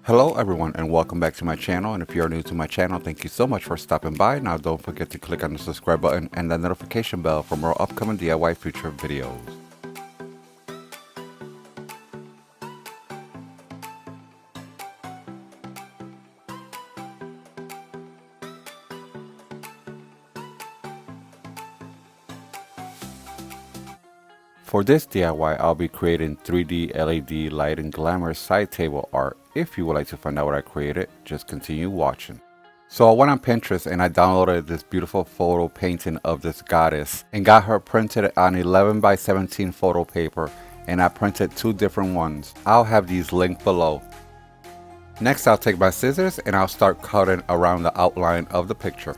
Hello everyone and welcome back to my channel, and if you're new to my channel, thank you so much for stopping by. Now don't forget to click on the subscribe button and the notification bell for more upcoming DIY future videos. For this DIY, I'll be creating 3D LED light and Glamours side table art. If you would like to find out what I created, just continue watching. So I went on Pinterest and I downloaded this beautiful photo painting of this goddess and got her printed on 11 by 17 photo paper, and I printed two different ones. I'll have these linked below. Next, I'll take my scissors and I'll start cutting around the outline of the picture.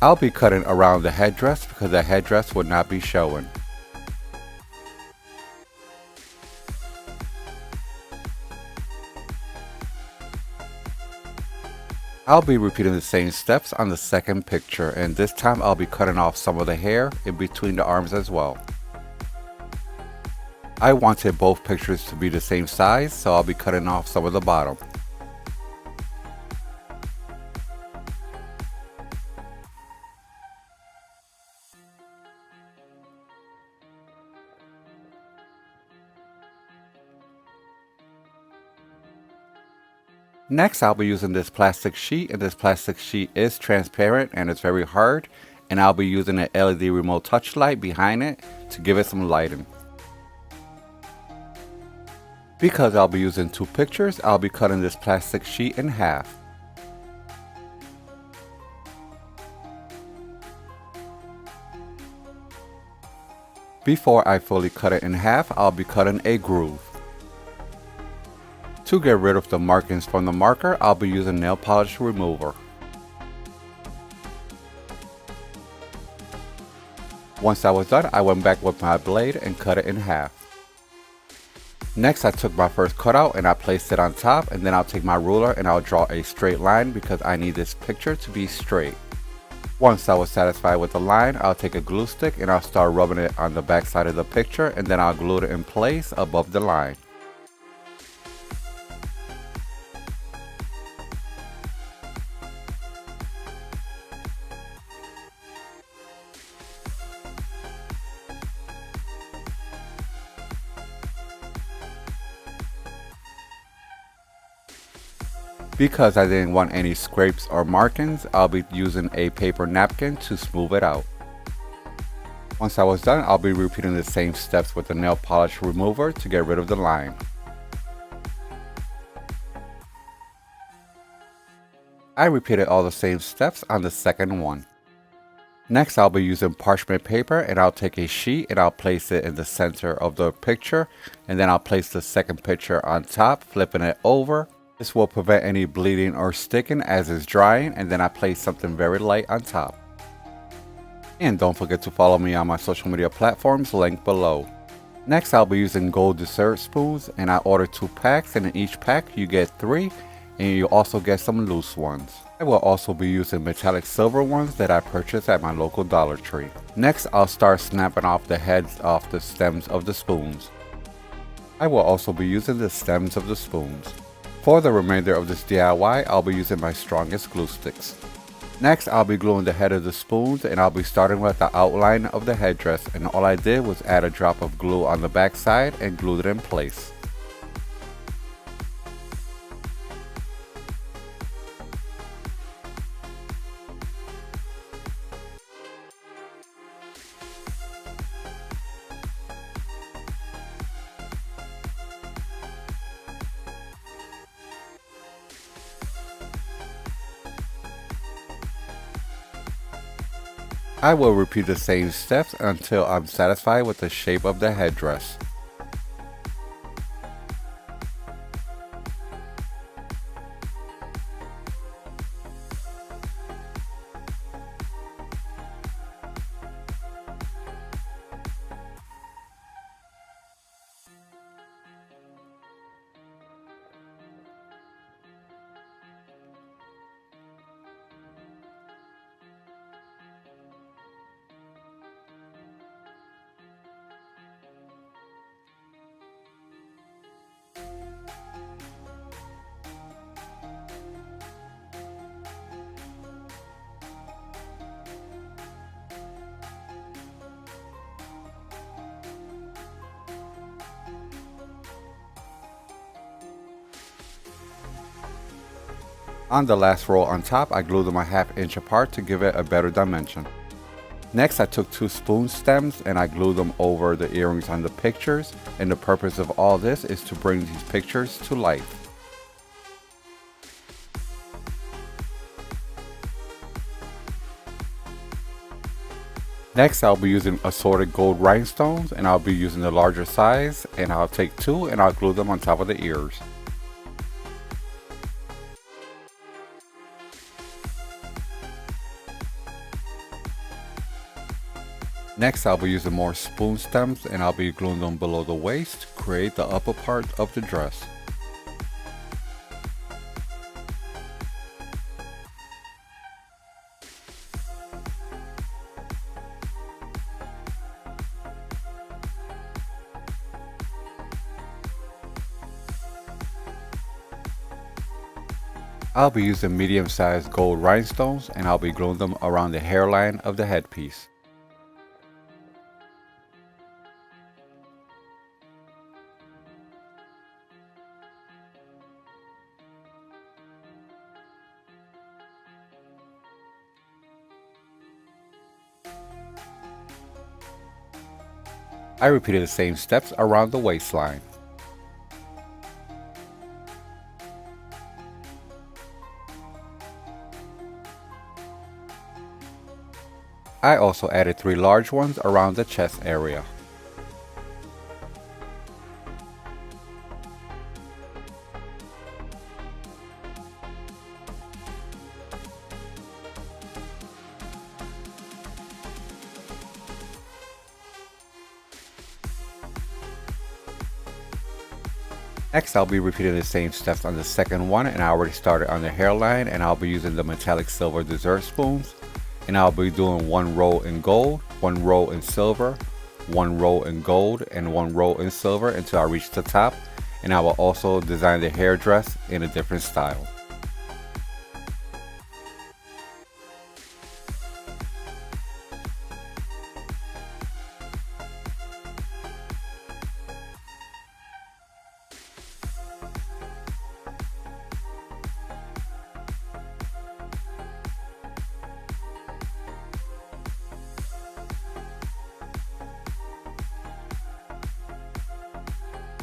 I'll be cutting around the headdress because the headdress would not be showing. I'll be repeating the same steps on the second picture, and this time I'll be cutting off some of the hair in between the arms as well. I wanted both pictures to be the same size, so I'll be cutting off some of the bottom. Next, I'll be using this plastic sheet, and this plastic sheet is transparent and it's very hard, and I'll be using an LED remote touch light behind it to give it some lighting. Because I'll be using two pictures, I'll be cutting this plastic sheet in half. Before I fully cut it in half, I'll be cutting a groove. To get rid of the markings from the marker, I'll be using nail polish remover. Once I was done, I went back with my blade and cut it in half. Next, I took my first cutout and I placed it on top, and then I'll take my ruler and I'll draw a straight line because I need this picture to be straight. Once I was satisfied with the line, I'll take a glue stick and I'll start rubbing it on the back side of the picture, and then I'll glue it in place above the line. Because I didn't want any scrapes or markings, I'll be using a paper napkin to smooth it out. Once I was done, I'll be repeating the same steps with the nail polish remover to get rid of the line. I repeated all the same steps on the second one. Next, I'll be using parchment paper, and I'll take a sheet and I'll place it in the center of the picture, and then I'll place the second picture on top, flipping it over. This will prevent any bleeding or sticking as it's drying, and then I place something very light on top. And don't forget to follow me on my social media platforms linked below. Next, I'll be using gold dessert spoons, and I ordered 2 packs, and in each pack you get 3, and you also get some loose ones. I will also be using metallic silver ones that I purchased at my local Dollar Tree. Next, I'll start snapping off the heads off the stems of the spoons. I will also be using the stems of the spoons. For the remainder of this DIY, I'll be using my strongest glue sticks. Next, I'll be gluing the head of the spoons, and I'll be starting with the outline of the headdress, and all I did was add a drop of glue on the back side and glued it in place. I will repeat the same steps until I'm satisfied with the shape of the headdress. On the last row on top, I glued them a ½ inch apart to give it a better dimension. Next, I took 2 spoon stems and I glued them over the earrings on the pictures, and the purpose of all this is to bring these pictures to life. Next, I'll be using assorted gold rhinestones, and I'll be using the larger size, and I'll take 2 and I'll glue them on top of the ears. Next, I'll be using more spoon stems and I'll be gluing them below the waist to create the upper part of the dress. I'll be using medium-sized gold rhinestones and I'll be gluing them around the hairline of the headpiece. I repeated the same steps around the waistline. I also added 3 large ones around the chest area. Next, I'll be repeating the same steps on the second one, and I already started on the hairline, and I'll be using the metallic silver dessert spoons, and I'll be doing 1 row in gold, 1 row in silver, 1 row in gold, and 1 row in silver until I reach the top, and I will also design the hairdress in a different style.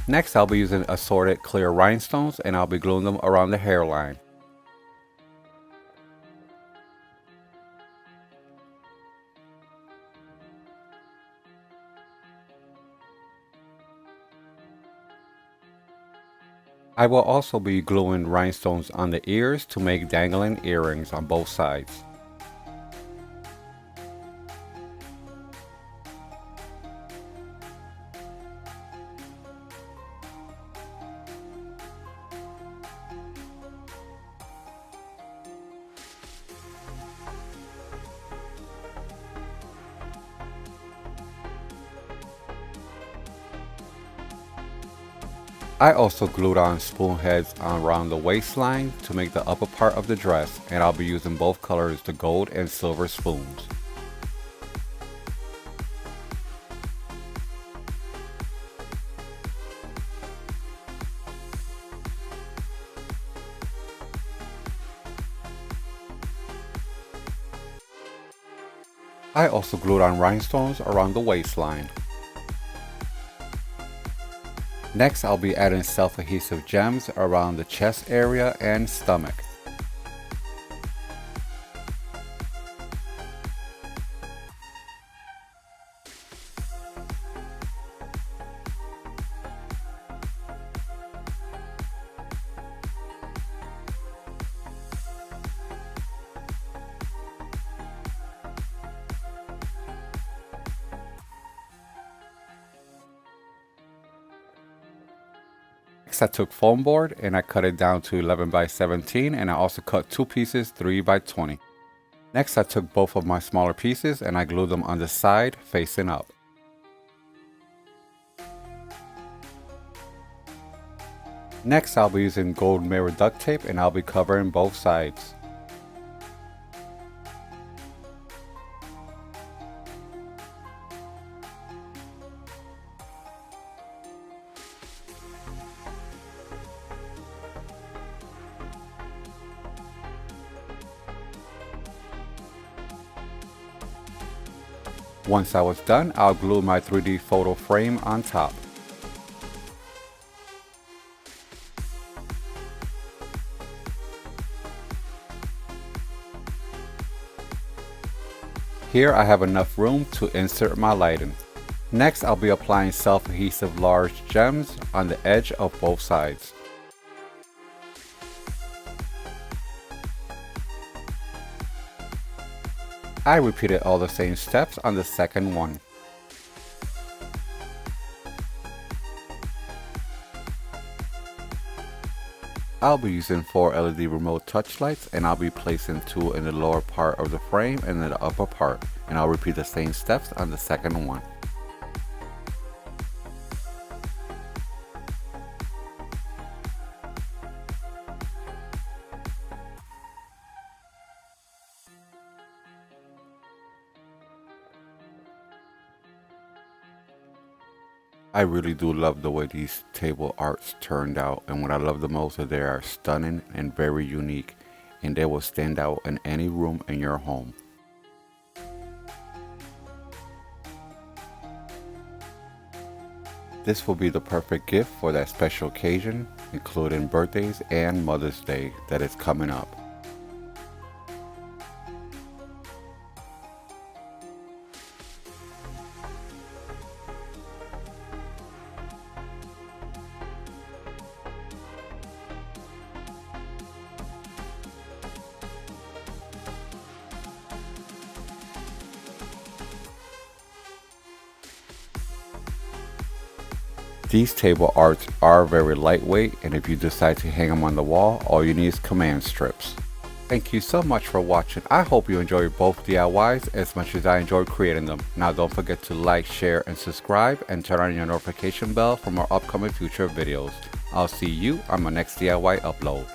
Next, I'll be using assorted clear rhinestones and I'll be gluing them around the hairline. I will also be gluing rhinestones on the ears to make dangling earrings on both sides. I also glued on spoon heads around the waistline to make the upper part of the dress, and I'll be using both colors, the gold and silver spoons. I also glued on rhinestones around the waistline. Next, I'll be adding self-adhesive gems around the chest area and stomach. Next I took foam board and I cut it down to 11 by 17, and I also cut two pieces 3 by 20. Next I took both of my smaller pieces and I glued them on the side facing up. Next I'll be using gold mirror duct tape and I'll be covering both sides. Once I was done, I'll glue my 3D photo frame on top. Here I have enough room to insert my lighting. Next I'll be applying self-adhesive large gems on the edge of both sides. I repeated all the same steps on the second one. I'll be using 4 LED remote touch lights and I'll be placing 2 in the lower part of the frame and in the upper part, and I'll repeat the same steps on the second one. I really do love the way these table arts turned out, and what I love the most is they are stunning and very unique, and they will stand out in any room in your home. This will be the perfect gift for that special occasion, including birthdays and Mother's Day that is coming up. These table arts are very lightweight, and if you decide to hang them on the wall, all you need is command strips. Thank you so much for watching. I hope you enjoyed both DIYs as much as I enjoyed creating them. Now don't forget to like, share, and subscribe, and turn on your notification bell for more upcoming future videos. I'll see you on my next DIY upload.